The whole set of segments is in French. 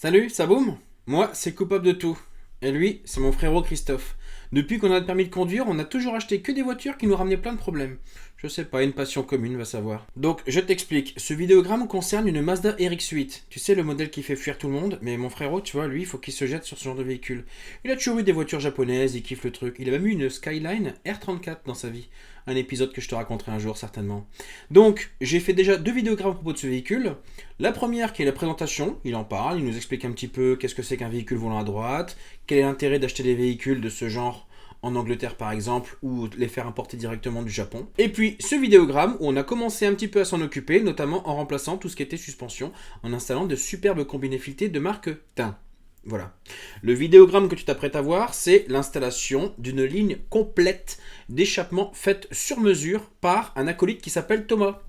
Salut, ça boum? Moi, c'est coupable de tout. Et lui, c'est mon frérot Christophe. Depuis qu'on a le permis de conduire, on a toujours acheté que des voitures qui nous ramenaient plein de problèmes. Je sais pas, une passion commune, va savoir. Donc, je t'explique. Ce vidéogramme concerne une Mazda RX-8. Tu sais, le modèle qui fait fuir tout le monde, mais mon frérot, tu vois, lui, il faut qu'il se jette sur ce genre de véhicule. Il a toujours eu des voitures japonaises, il kiffe le truc. Il a même eu une Skyline R34 dans sa vie. Un épisode que je te raconterai un jour, certainement. Donc, j'ai fait déjà 2 vidéogrammes à propos de ce véhicule. La première qui est la présentation, il en parle, il nous explique un petit peu qu'est-ce que c'est qu'un véhicule volant à droite, quel est l'intérêt d'acheter des véhicules de ce genre en Angleterre par exemple, ou les faire importer directement du Japon. Et puis ce vidéogramme où on a commencé un petit peu à s'en occuper, notamment en remplaçant tout ce qui était suspension, en installant de superbes combinés filetés de marque Tain. Voilà. Le vidéogramme que tu t'apprêtes à voir, c'est l'installation d'une ligne complète d'échappement faite sur mesure par un acolyte qui s'appelle Thomas.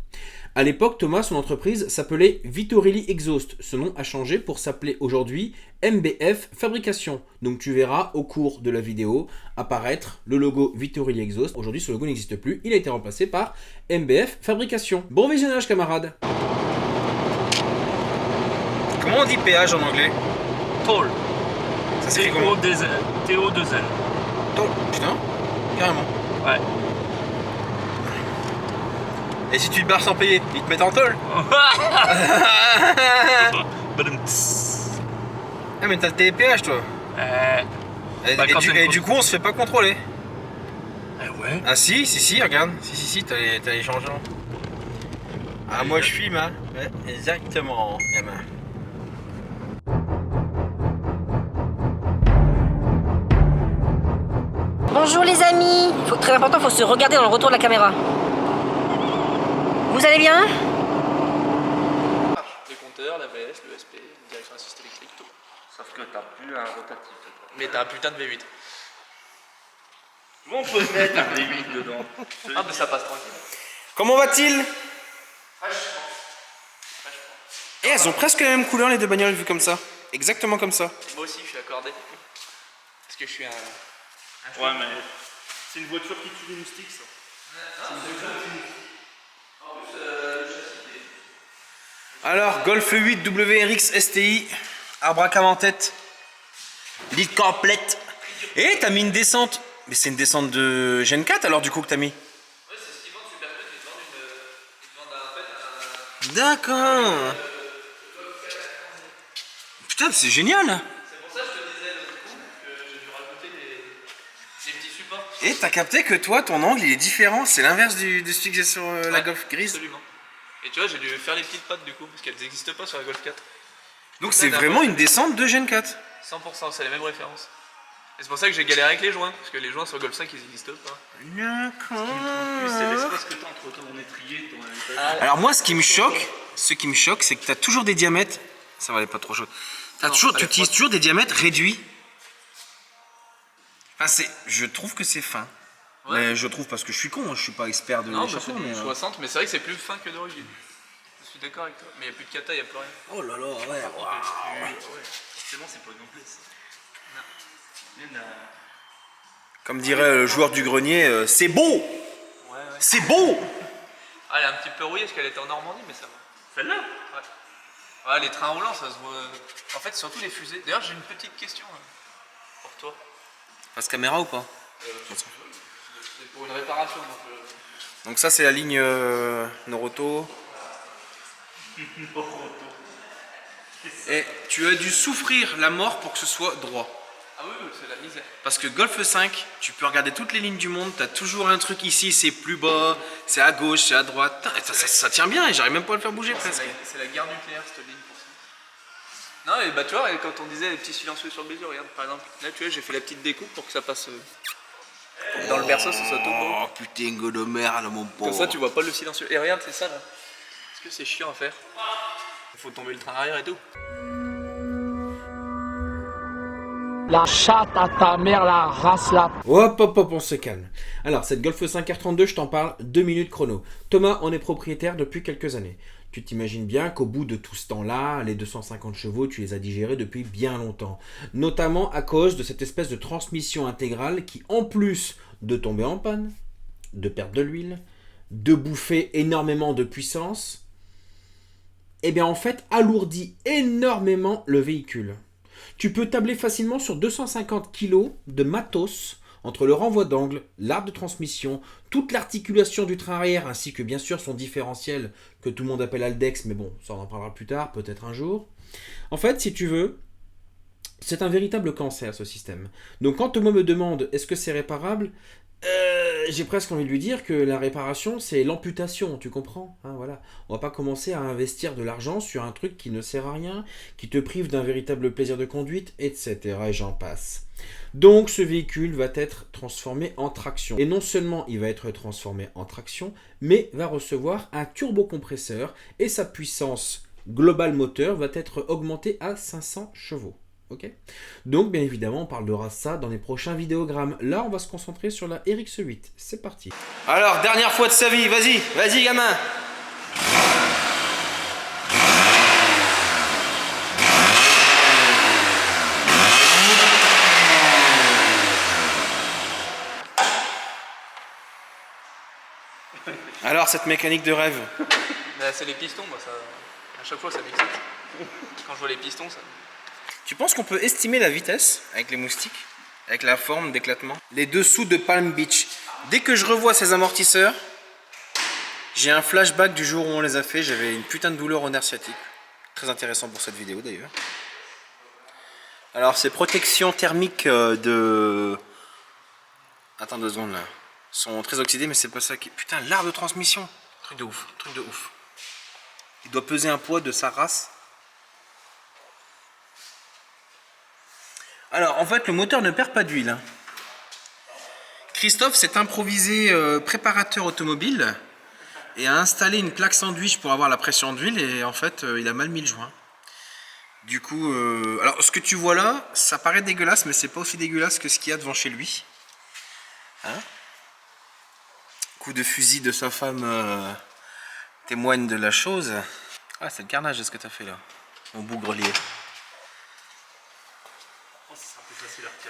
À l'époque, Thomas, son entreprise s'appelait Vittorelli Exhaust. Ce nom a changé pour s'appeler aujourd'hui MBF Fabrication. Donc tu verras au cours de la vidéo apparaître le logo Vittorelli Exhaust. Aujourd'hui, ce logo n'existe plus. Il a été remplacé par MBF Fabrication. Bon visionnage, camarades. Comment on dit péage en anglais? Toll. Ça s'écrit comment? T-O-2-L. Toll. Putain, carrément. Ouais. Et si tu te barres sans payer, ils te mettent en tôle? Ah mais t'as le TPH toi. Et du coup on se fait pas contrôler. Ouais. Ah si, regarde. Si, t'as les changements. Ah moi je filme hein. Ouais, exactement, gamin. Bonjour les amis. Très important, faut se regarder dans le retour de la caméra. Vous allez bien? Le compteur, la VS, le SP, direction assistée électrique, tout. Sauf que t'as plus un rotatif. Mais t'as un putain de V8. On peut mettre un V8 dedans. Ah mais ça passe tranquille. Comment va-t-il? Fraîchement. Et elles ont presque la même couleur les deux bagnoles vues comme ça. Exactement comme ça. Moi aussi je suis accordé. Parce que je suis un Ouais, mais c'est une voiture qui tue les moustiques, ça. Alors, Golf 8 WRX STI, arbre à cam en tête, lead complète. Et t'as mis une descente. Mais c'est une descente de Gen 4 alors du coup que t'as mis. Ouais, c'est ce qu'ils vendent Super Cut, ils vendent D'accord. Putain, c'est génial. C'est pour ça que je te disais du coup que j'ai dû rajouter les petits supports. Et t'as capté que toi, ton angle il est différent. C'est l'inverse de celui que j'ai sur la Golf grise. Absolument. Et tu vois, j'ai dû faire les petites pattes du coup, parce qu'elles n'existent pas sur la Golf 4. Donc c'est vraiment une descente de Gen 4. 100%, c'est les mêmes références. Et c'est pour ça que j'ai galéré avec les joints, parce que les joints sur Golf 5 ils n'existent pas. D'accord. C'est l'espace que t'as entre ton étrier et ton étage. Alors moi, ce qui me choque, c'est que t'as toujours des diamètres. Ça va, elle est pas trop chaude. Tu utilises toujours des diamètres réduits. Enfin, je trouve que c'est fin. Ouais. Mais je trouve parce que je suis con, hein, je suis pas expert de Non, bah l'échappement. c'est du mais 60, mais c'est vrai que c'est plus fin que d'origine. Je suis d'accord avec toi. Mais il n'y a plus de kata, il n'y a plus rien. Oh là là, ouais. Forcément, c'est pas une anglaise. Comme dirait le joueur du grenier, c'est beau. Ouais. C'est beau. Ah, elle est un petit peu rouillée parce qu'elle était en Normandie, mais ça va. Celle-là? Ouais. Ouais, les trains roulants, ça se voit. En fait, surtout les fusées. D'ailleurs, j'ai une petite question pour toi. Passe caméra ou pas? C'est pour une réparation. Donc ça c'est la ligne Noroto. Et tu as dû souffrir la mort pour que ce soit droit. Ah oui, c'est la misère. Parce que Golf 5, tu peux regarder toutes les lignes du monde, t'as toujours un truc ici, c'est plus bas, c'est à gauche, c'est à droite. Putain, ça tient bien et j'arrive même pas à le faire bouger presque. C'est la guerre nucléaire, cette ligne pour ça. Non, et bah tu vois, quand on disait les petits silencieux sur le baiser, regarde par exemple. Là, tu vois, j'ai fait la petite découpe pour que ça passe. Dans le berceau, ça soit tout beau. Oh putain, de merde, mon pauvre. Comme ça, tu vois pas le silencieux. Et regarde, c'est ça là. Est-ce que c'est chiant à faire? Il faut tomber le train arrière et tout. La chatte à ta mère, la race là. Hop, on se calme. Alors, cette Golf 5 R32, je t'en parle 2 minutes chrono. Thomas en est propriétaire depuis quelques années. Tu t'imagines bien qu'au bout de tout ce temps-là, les 250 chevaux, tu les as digérés depuis bien longtemps. Notamment à cause de cette espèce de transmission intégrale qui, en plus de tomber en panne, de perdre de l'huile, de bouffer énormément de puissance, eh bien en fait alourdit énormément le véhicule. Tu peux tabler facilement sur 250 kg de matos entre le renvoi d'angle, l'arbre de transmission, toute l'articulation du train arrière ainsi que bien sûr son différentiel que tout le monde appelle Aldex, mais bon, ça on en parlera plus tard, peut-être un jour. En fait, si tu veux, c'est un véritable cancer ce système. Donc quand moi me demande est-ce que c'est réparable, j'ai presque envie de lui dire que la réparation c'est l'amputation, tu comprends hein, voilà. On va pas commencer à investir de l'argent sur un truc qui ne sert à rien, qui te prive d'un véritable plaisir de conduite, etc. et j'en passe. Donc ce véhicule va être transformé en traction. Et non seulement il va être transformé en traction, mais va recevoir un turbocompresseur et sa puissance globale moteur va être augmentée à 500 chevaux. Okay. Donc bien évidemment on parlera de ça dans les prochains vidéogrammes. Là on va se concentrer sur la RX8. C'est parti. Alors dernière fois de sa vie, vas-y gamin. Alors cette mécanique de rêve. Bah, c'est les pistons, moi ça. À chaque fois ça m'excite. Quand je vois les pistons, ça. Tu penses qu'on peut estimer la vitesse avec les moustiques, avec la forme d'éclatement? Les dessous de Palm Beach. Dès que je revois ces amortisseurs, j'ai un flashback du jour où on les a fait. J'avais une putain de douleur au nerf sciatique. Très intéressant pour cette vidéo d'ailleurs. Alors ces protections thermiques de... Attends 2 secondes là. Sont très oxydées mais c'est pas ça qui... Putain, l'arbre de transmission. Truc de ouf, truc de ouf. Il doit peser un poids de sa race. Alors, en fait, le moteur ne perd pas d'huile. Hein. Christophe s'est improvisé préparateur automobile et a installé une plaque sandwich pour avoir la pression d'huile et en fait, il a mal mis le joint. Du coup, alors ce que tu vois là, ça paraît dégueulasse, mais c'est pas aussi dégueulasse que ce qu'il y a devant chez lui. Hein? Coup de fusil de sa femme témoigne de la chose. Ah, c'est le carnage de ce que tu as fait là, mon bougrelier.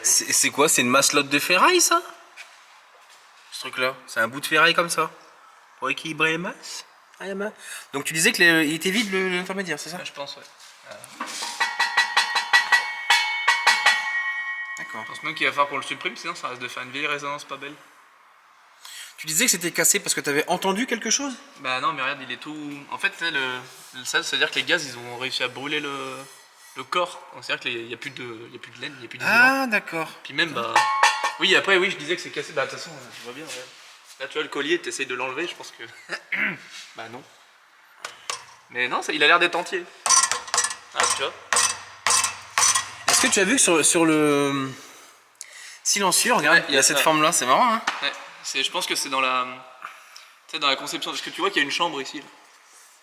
C'est quoi? C'est une masselotte de ferraille ça? Ce truc là? C'est un bout de ferraille comme ça? Pour équilibrer les masses? Donc tu disais qu'il était vide l'intermédiaire, c'est ça? Ouais, je pense, ouais. D'accord. Je pense même qu'il va falloir qu'on le supprime, sinon ça risque de faire une vieille résonance pas belle. Tu disais que c'était cassé parce que tu avais entendu quelque chose? Bah non, mais regarde, il est tout. En fait, ça veut dire que les gaz ils ont réussi à brûler le corps. C'est-à-dire qu'il n'y a plus de laine, il n'y a plus d'isolant. Ah d'accord. Puis même, bah. Oui, après, oui, je disais que c'est cassé. Bah, de toute façon, je vois bien. Regarde. Là, tu vois, le collier, tu essayes de l'enlever, je pense que. Bah, non. Mais non, il a l'air d'être entier. Ah, tu vois. Est-ce que tu as vu que sur le silencieux, regarde, Ouais, il y a cette forme-là, c'est marrant, hein? Ouais, je pense que c'est dans la conception. Parce que tu vois qu'il y a une chambre ici. Là.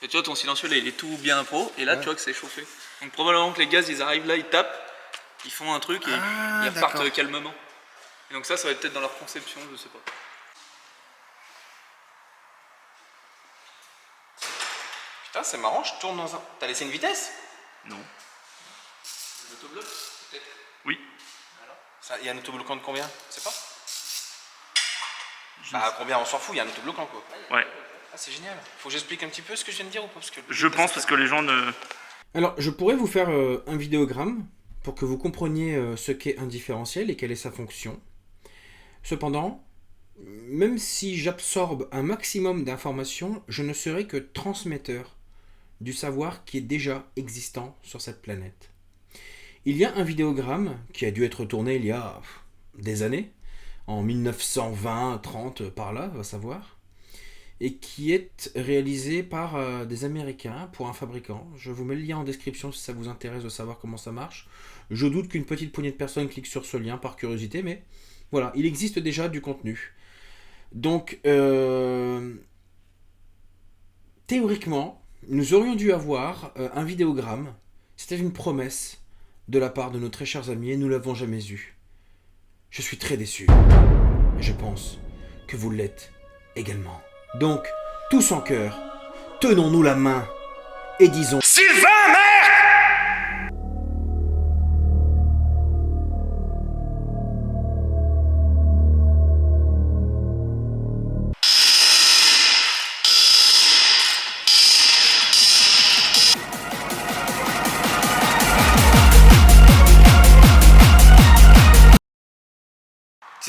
Et tu vois, ton silencieux, là, il est tout bien pro. Et là, tu vois que c'est chauffé. Donc, probablement que les gaz, ils arrivent là, ils tapent, ils font un truc et ils repartent calmement. Et donc, ça va être peut-être dans leur conception, je sais pas. Putain, c'est marrant, je tourne dans un... T'as laissé une vitesse? Non. L'autobloc, peut-être. Oui. Il y a un autobloquant de combien? Tu sais pas? Bah combien, on s'en fout, il y a un autobloquant quoi. Ouais. Ah c'est génial. Faut que j'explique un petit peu ce que je viens de dire ou pas? Parce que Je pense parce que les gens ne... Alors je pourrais vous faire un vidéogramme pour que vous compreniez ce qu'est un différentiel et quelle est sa fonction. Cependant, même si j'absorbe un maximum d'informations, je ne serai que transmetteur du savoir qui est déjà existant sur cette planète. Il y a un vidéogramme qui a dû être tourné il y a des années, en 1920, 30, par là, va savoir, et qui est réalisé par des Américains pour un fabricant. Je vous mets le lien en description si ça vous intéresse de savoir comment ça marche. Je doute qu'une petite poignée de personnes cliquent sur ce lien par curiosité, mais voilà, il existe déjà du contenu. Donc, théoriquement, nous aurions dû avoir un vidéogramme. C'était une promesse de la part de nos très chers amis et nous ne l'avons jamais eu. Je suis très déçu. Et je pense que vous l'êtes également. Donc, tous en cœur, tenons-nous la main et disons Sylvain, merde!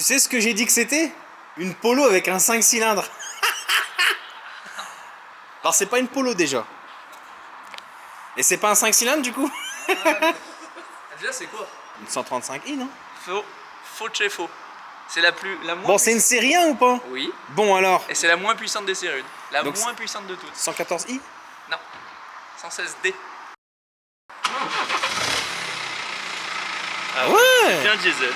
Tu sais ce que j'ai dit que c'était? Une Polo avec un 5 cylindres. Alors c'est pas une Polo déjà. Et c'est pas un 5 cylindres du coup? Déjà, c'est quoi? Une 135i non? Faux de chez faux. C'est la moins. Bon, c'est une série 1 ou pas? Oui. Bon alors. Et c'est la moins puissante des séries 1. La Donc, moins puissante de toutes. 114i? Non. 116D. Ah ouais. Bien diesel.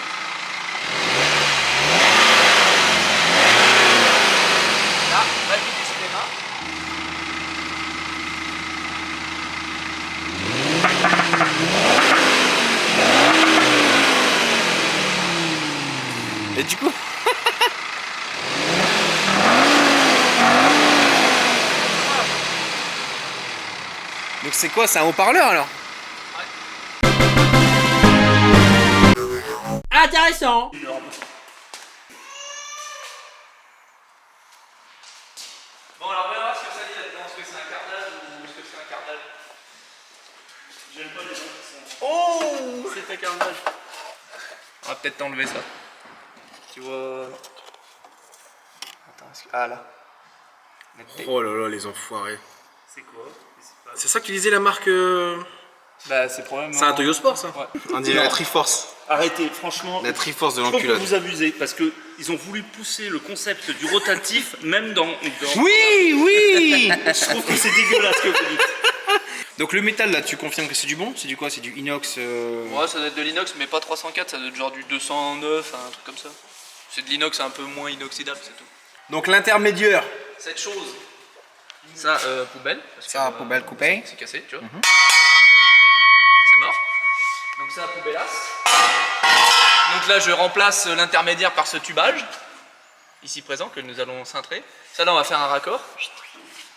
Là, magie du cinéma. Et du coup. Donc c'est quoi? C'est un haut-parleur alors? Intéressant. Bon, alors on verra ce que ça dit là-dedans. Est-ce que c'est un carnage ou est-ce que c'est un carnage? J'aime pas les gens qui sont. Oh, c'est un carnage. On va peut-être t'enlever ça. Tu vois. Attends, ah là. Oh là là, les enfoirés. C'est quoi? C'est ça que tu disais la marque Bah, c'est probablement. C'est un Toyo Sport ça? Ouais. On dirait la Triforce. Arrêtez, franchement. La Triforce de Je trouve que l'enculade. vous abusez parce que ils ont voulu pousser le concept du rotatif même dans. Oui, oui. Je trouve que c'est dégueulasse ce que vous dites. Donc le métal là, tu confirmes que c'est du bon? C'est du quoi? C'est du inox Ouais, ça doit être de l'inox, mais pas 304, ça doit être genre du 209, un truc comme ça. C'est de l'inox un peu moins inoxydable, c'est tout. Donc l'intermédiaire. Cette chose. Ça, poubelle. Parce Ça, que, poubelle coupée. C'est cassé, tu vois. C'est mort. Donc ça, poubelasse. Donc là, je remplace l'intermédiaire par ce tubage, ici présent, que nous allons cintrer. Ça là, on va faire un raccord.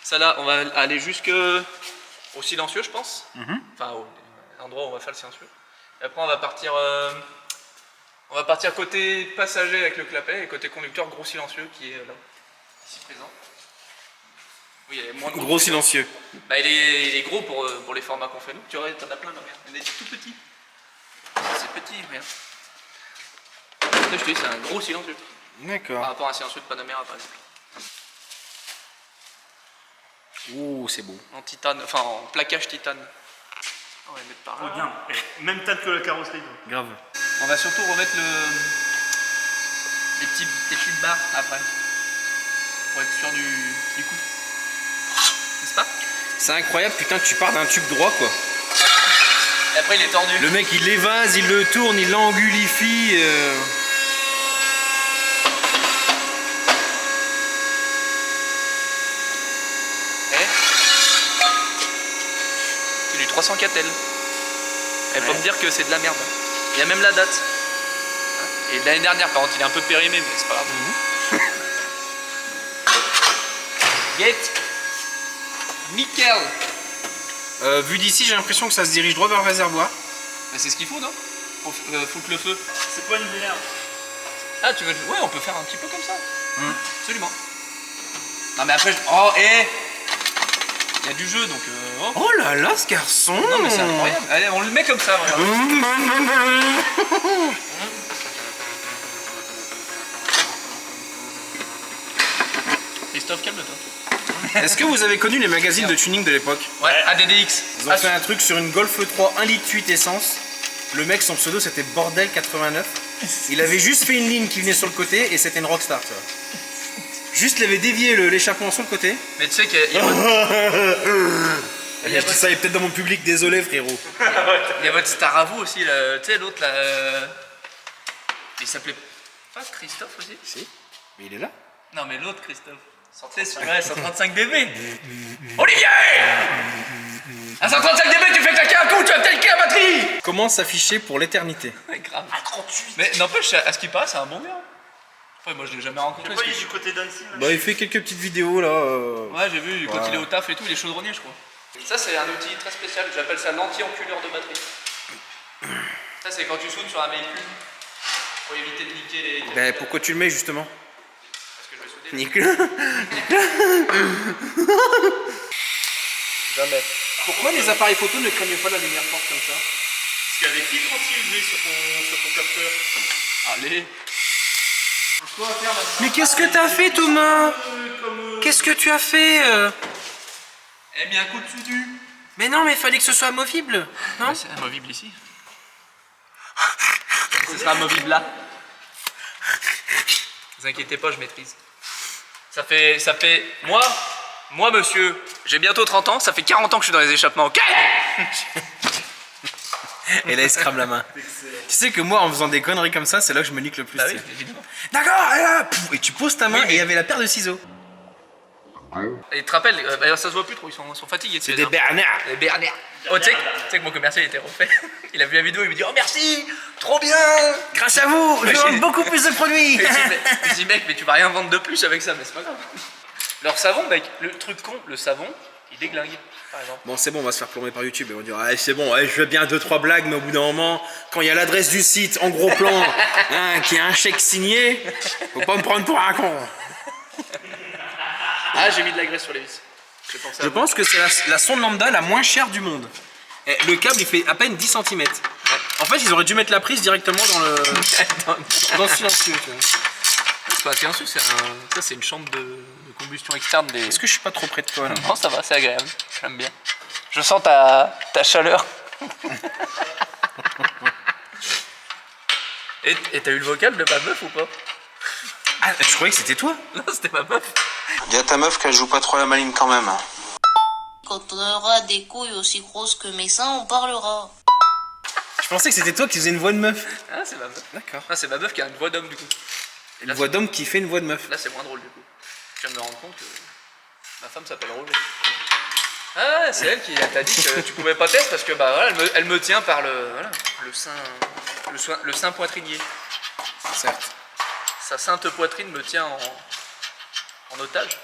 Ça là, on va aller jusque au silencieux, je pense. Enfin, au l'endroit où on va faire le silencieux. Et après, on va partir côté passager avec le clapet et côté conducteur gros silencieux qui est là, ici présent. Oui, il est moins Gros silencieux. Bah, il est gros pour les formats qu'on fait nous. Tu vois, t'en as plein là, regarde. Il y en a des tout petits. C'est petit, regarde. Là, je te dis, c'est un gros silencieux. Par D'accord. rapport à un silencieux de Panamera, par exemple. Ouh, c'est beau. En titane, enfin en plaquage titane. On va le mettre par là. Bien. Même taille que la carrosserie. donc. Grave. On va surtout remettre les petites barres après. Pour être sûr du coup. N'est-ce pas? C'est incroyable, putain, tu pars d'un tube droit quoi. Et après il est tordu. Le mec il l'évase, il le tourne, il l'angulifie. C'est du 304L. Elle va me dire que c'est de la merde. Il y a même la date. Et l'année dernière, par contre, il est un peu périmé, mais c'est pas grave. Get nickel. Vu d'ici, j'ai l'impression que ça se dirige droit vers le réservoir. Bah, c'est ce qu'il faut, non? Pour foutre le feu. C'est pas une vénère. Ah, tu veux. Ouais, on peut faire un petit peu comme ça. Absolument. Non, mais après. Oh, il y a du jeu donc. Oh. Oh là là, ce garçon. Non, mais c'est incroyable. Allez, on le met comme ça. Regarde. Christophe, calme-toi. Est-ce que vous avez connu les magazines de tuning de l'époque? Ouais, ADDX. Ils ont fait un truc sur une Golf 3 1,8 litre essence. Le mec, son pseudo c'était Bordel 89. Il avait juste fait une ligne qui venait sur le côté et c'était une rockstar, tu vois. Juste, il avait dévié l'échappement sur le côté. Mais tu sais qu'il y a Je dis ça, il est peut-être dans mon public, désolé frérot. il y a votre star à vous aussi, là. Tu sais, l'autre là. Il s'appelait pas Christophe aussi? Si, mais il est là. Non, mais l'autre Christophe. Tu sais, ouais, 135 dB. Olivier! À 135 dB, tu fais claquer un coup, tu vas peut-être la batterie! Comment s'afficher pour l'éternité? Ouais, grave. À 38. Mais n'empêche, à ce qui paraît, c'est un bon gars. Enfin, moi, je l'ai jamais rencontré. Pourquoi il est du côté d'Annecy là? Bah, il fait quelques petites vidéos là. Ouais, j'ai vu, quand Ouais. il est au taf et tout, il est chaudronnier, je crois. Ça, c'est un outil très spécial, j'appelle ça l'anti-enculeur de batterie. Ça, c'est quand tu sautes sur un véhicule pour éviter de niquer les. Bah, pourquoi tu le mets justement? Parce que je vais souder. Nique-le. Jamais. Pourquoi les appareils photo ne craignent pas la lumière forte comme ça? Parce qu'il y a des filtres anti-UV sur ton capteur. Allez. Mais qu'est-ce que t'as fait, Thomas? Qu'est-ce que tu as fait Eh bien, un coup de soudure. Mais non, mais fallait que ce soit amovible, non? C'est amovible ici. Ce sera amovible là. Ne vous inquiétez pas, je maîtrise. Ça fait... Moi, monsieur, j'ai bientôt 30 ans, ça fait 40 ans que je suis dans les échappements, ok? Et là, il se crame la main. Tu sais que moi, en faisant des conneries comme ça, c'est là que je me nique le plus. Bah tu oui, sais. évidemment. D'accord, et là, pouf, et tu poses ta main Oui, mais- et il y avait la paire de ciseaux. Et tu te rappelles, ça se voit plus trop, ils sont fatigués. C'est des Bernards. Les Bernards. Oh, tu sais que mon commercial était refait. Il a vu la vidéo, il me dit oh merci, trop bien. Grâce à vous, je Ouais, vends j'ai- beaucoup plus de produits. Et je dis mec, mais tu vas rien vendre de plus avec ça, mais c'est pas grave. Leur savon, mec, le truc con, le savon, il déglingue, par exemple. Bon, c'est bon, on va se faire plomber par YouTube. Et on va dire, ah, c'est bon, ouais, je veux bien 2-3 blagues, mais au bout d'un moment, quand il y a l'adresse du site en gros plan, hein, qui a un chèque signé, faut pas me prendre pour un con. Ah, j'ai mis de la graisse sur les vis. J'ai pensé à Je vous. pense que c'est la sonde lambda la moins chère du monde. Et le câble, il fait à peine 10 cm. En fait, ils auraient dû mettre la prise directement dans le silencieux. Tu vois. C'est pas silencieux, ça c'est une chambre de combustion externe des... Est-ce que je suis pas trop près de toi là? Non, ça va, c'est agréable, j'aime bien. Je sens ta chaleur. Et t'as eu le vocal de ma meuf ou pas? Ah, je croyais que c'était toi. Non, c'était ma meuf. Dis à ta meuf qu'elle joue pas trop à la maline quand même. Quand on aura des couilles aussi grosses que mes seins, on parlera. Je pensais que c'était toi qui faisais une voix de meuf. Ah, c'est ma meuf. D'accord. Ah, c'est ma meuf qui a une voix d'homme du coup. Et Une là, voix d'homme qui fait une voix de meuf. là, c'est moins drôle du coup. Je viens de me rendre compte que ma femme s'appelle Roger. Ah, c'est elle qui t'a dit que tu pouvais pas tester parce que bah voilà, elle me tient par le sein poitrinier. Certes. Sa sainte poitrine me tient en otage,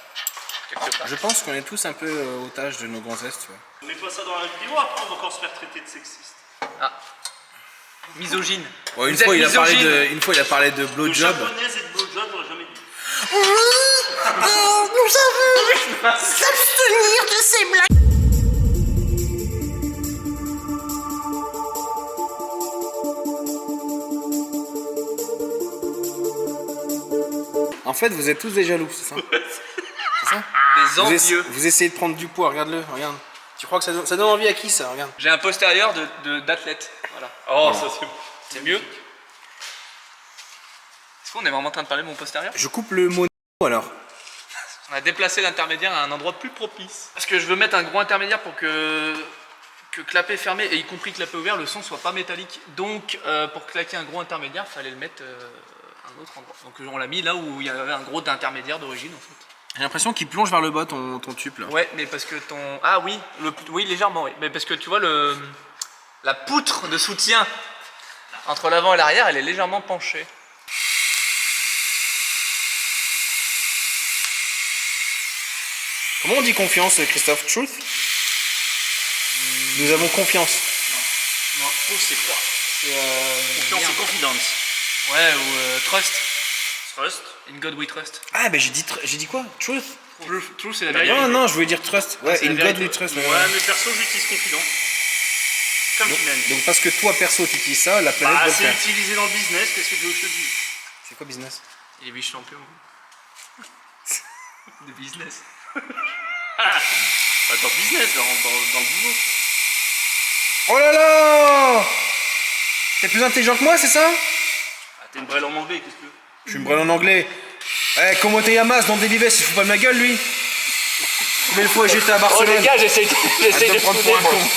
quelque part. Je pense qu'on est tous un peu otages de nos gonzesses, tu vois. On met pas ça dans la vidéo, après on va encore se faire traiter de sexiste. Ah. Misogyne. Ouais, une Vous fois, êtes misogyne. une fois, il a parlé de De blowjob. japonaise et de blowjob, j'aurais jamais dit. Nous avons s'abstenir de ces blagues. En fait, vous êtes tous des jaloux, c'est ça? C'est ça? Des envieux. Vous essayez de prendre du poids, regarde-le, regarde. Tu crois que ça donne envie à qui ça? Regarde. J'ai un postérieur d'athlète. Voilà. Oh, ça c'est bon. C'est mieux. Est-ce qu'on est vraiment en train de parler de mon postérieur? Je coupe le mot alors. On a déplacé l'intermédiaire à un endroit plus propice. Parce que je veux mettre un gros intermédiaire pour que clapet fermé, et y compris clapet ouvert, le son soit pas métallique. Donc pour claquer un gros intermédiair, fallait le mettre à un autre endroit. Donc on l'a mis là où il y avait un gros intermédiaire d'origine en fait. J'ai l'impression qu'il plonge vers le bas ton tube là. Ouais, mais parce que ton... Ah oui, oui légèrement, oui. Mais parce que tu vois, la poutre de soutien entre l'avant et l'arrière, elle est légèrement penchée. Comment on dit confiance, Christophe? Truth? Nous avons confiance. Non, trouve c'est quoi? Confiance et confidence. Ouais, ou trust. Trust. In God we trust. Ah, ben j'ai dit quoi? Truth? True, c'est la vérité. Non, non, je voulais dire trust. Ouais, c'est la in God vérité. we trust. Ouais, mais perso, j'utilise confident. Comme tu m'aimes. Donc parce que toi, perso, tu utilises ça, la planète Bah, va le c'est faire. utilisé dans le business, qu'est-ce que tu veux que je te dise? C'est quoi business? Il est vice-champion. De business. Bah, dans le business, dans le boulot. Oh là là! T'es plus intelligent que moi, c'est ça? Ah, t'es une brêle en anglais, qu'est-ce que tu veux? Je suis une brêle en anglais. Eh, Komote Yamas dans Daily Vest, il fout pas de ma gueule, lui. Combien de fois j'étais à Barcelone? j'essaie Arrête de me prendre pour un con.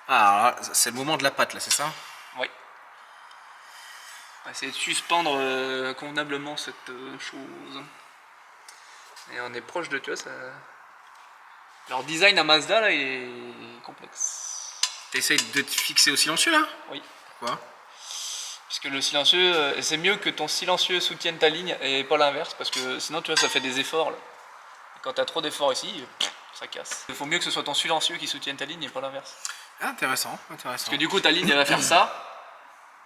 Ah, alors là, c'est le moment de la pâte, là, c'est ça? Oui. On va essayer de suspendre convenablement cette chose. Et on est proche de, tu vois, ça... Leur design à Mazda, là, il est complexe. T'essayes de te fixer au silencieux, là? Oui. Pourquoi? Puisque le silencieux, c'est mieux que ton silencieux soutienne ta ligne et pas l'inverse, parce que sinon, tu vois, ça fait des efforts, là. Et quand t'as trop d'efforts ici, ça casse. Il faut mieux que ce soit ton silencieux qui soutienne ta ligne et pas l'inverse. Ah, intéressant, intéressant. Parce que du coup, ta ligne, elle va faire ça,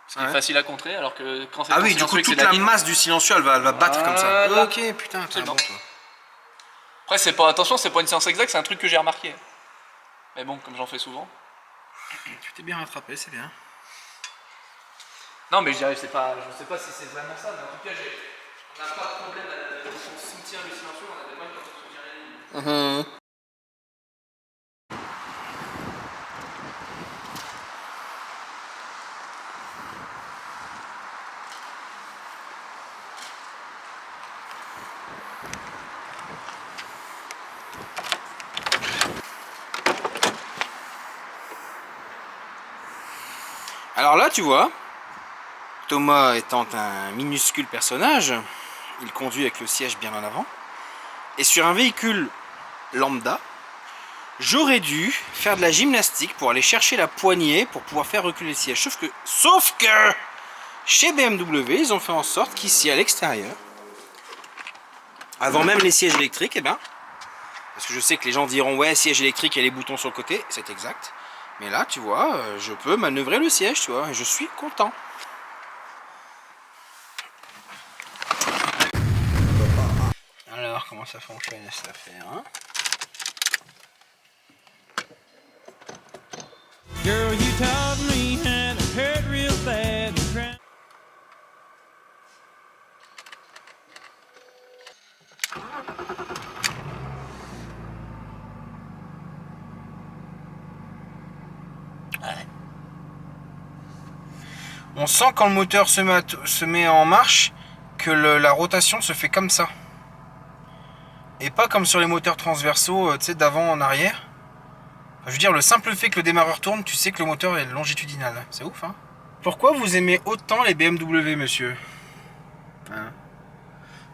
ce qui est Ouais. facile à contrer, alors que quand c'est Ah ton oui, du coup, silencieux que c'est toute la ligne... masse du silencieux, elle va battre comme ça. Voilà. Ok, putain, t'es un bon, toi. Après, c'est pas, attention, c'est pas une science exacte, c'est un truc que j'ai remarqué. Mais bon, comme j'en fais souvent. Tu t'es bien rattrapé, c'est bien. Non, Non, mais je dirais, je sais pas si c'est vraiment ça, mais en tout cas, on n'a pas de problème on soutient le silencieux, on a des problèmes quand on soutient les lignes. Alors là, tu vois, Thomas étant un minuscule personnage, il conduit avec le siège bien en avant. Et sur un véhicule lambda, j'aurais dû faire de la gymnastique pour aller chercher la poignée pour pouvoir faire reculer le siège. Sauf que chez BMW, ils ont fait en sorte qu'ici à l'extérieur, avant même les sièges électriques, eh ben, parce que je sais que les gens diront ouais, siège électrique et les boutons sur le côté, c'est exact. Mais là, tu vois, je peux manœuvrer le siège, tu vois, et je suis content. Alors, comment ça fonctionne cette affaire, hein? Girl, you taught me how to hurt real bad. On sent quand le moteur se met en marche que la rotation se fait comme ça. Et pas comme sur les moteurs transversaux, tu sais, d'avant en arrière. Enfin, je veux dire, le simple fait que le démarreur tourne, tu sais que le moteur est longitudinal. C'est ouf, hein? Pourquoi vous aimez autant les BMW, monsieur? Hein?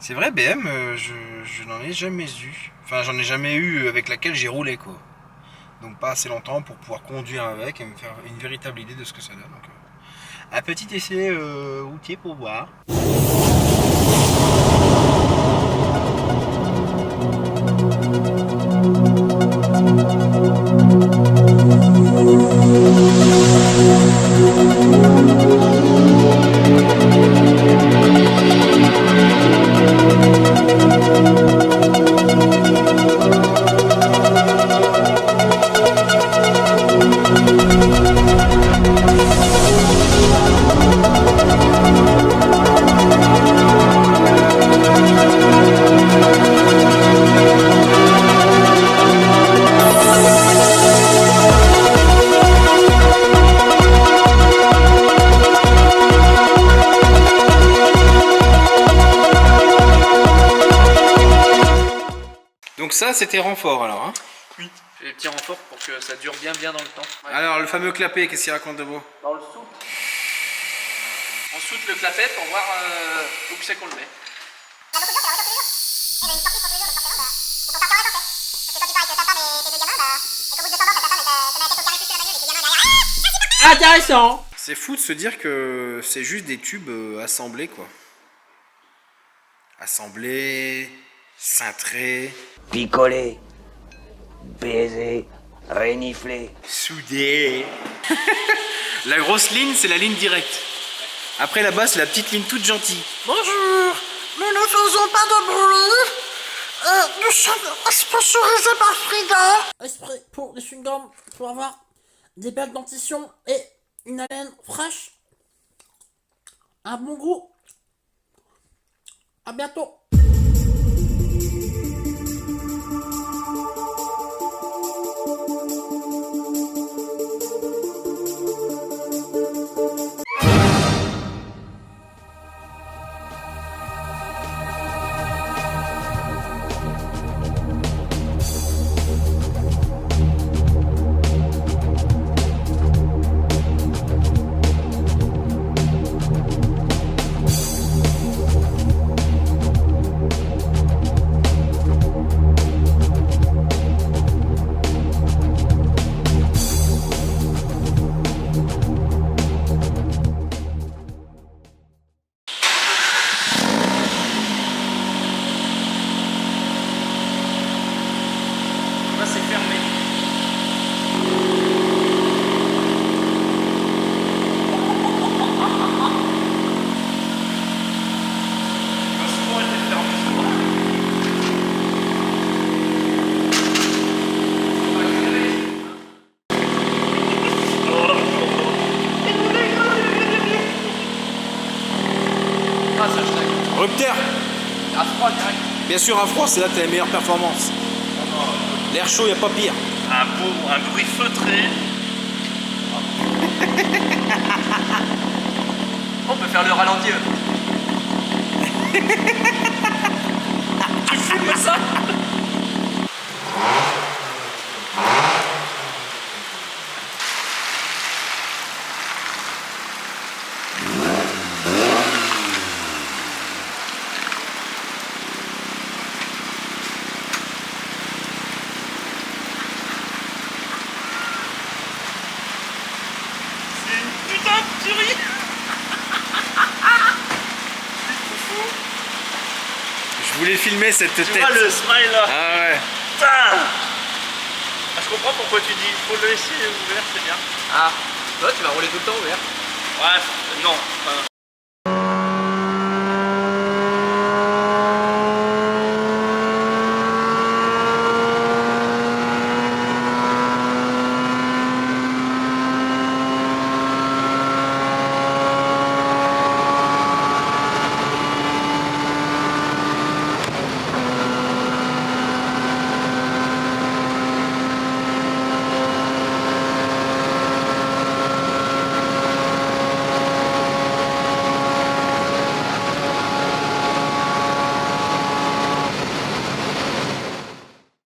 C'est vrai, BM, je n'en ai jamais eu. Enfin, j'en ai jamais eu avec laquelle j'ai roulé, quoi. Donc pas assez longtemps pour pouvoir conduire avec et me faire une véritable idée de ce que ça donne. Donc, un petit essai routier pour voir. Donc ça, c'était renfort alors, hein? Oui. J'ai des petits renforts pour que ça dure bien dans le temps. Ouais. Alors, le fameux clapet, qu'est-ce qu'il raconte de beau? On le soute. On soute le clapet pour voir où c'est qu'on le met. Intéressant. C'est fou de se dire que c'est juste des tubes assemblés, quoi. Assemblés, cintrés, Picoler, baiser, renifler. soudés. La grosse ligne, c'est la ligne directe. Après, là-bas, c'est la petite ligne toute gentille. Bonjour. Nous ne faisons pas de bruit. Nous sommes sponsorisés par Frida. Esprit pour les chewing-gums, pour avoir des belles dentitions et une haleine fraîche. Un bon goût. À bientôt. Rupteur. À froid direct. Bien sûr, à froid, c'est là que t'as les meilleures performances. L'air chaud, y a pas pire. Un bruit feutré. On peut faire le ralenti. Tu filmes ça? Putain de tuerie. Je voulais filmer cette tête. Tu vois le smile là. Ah ouais. Putain. Ah, je comprends pourquoi tu dis faut le laisser ouvert, c'est bien. Ah, toi tu vas rouler tout le temps ouvert. Ouais, non. Enfin,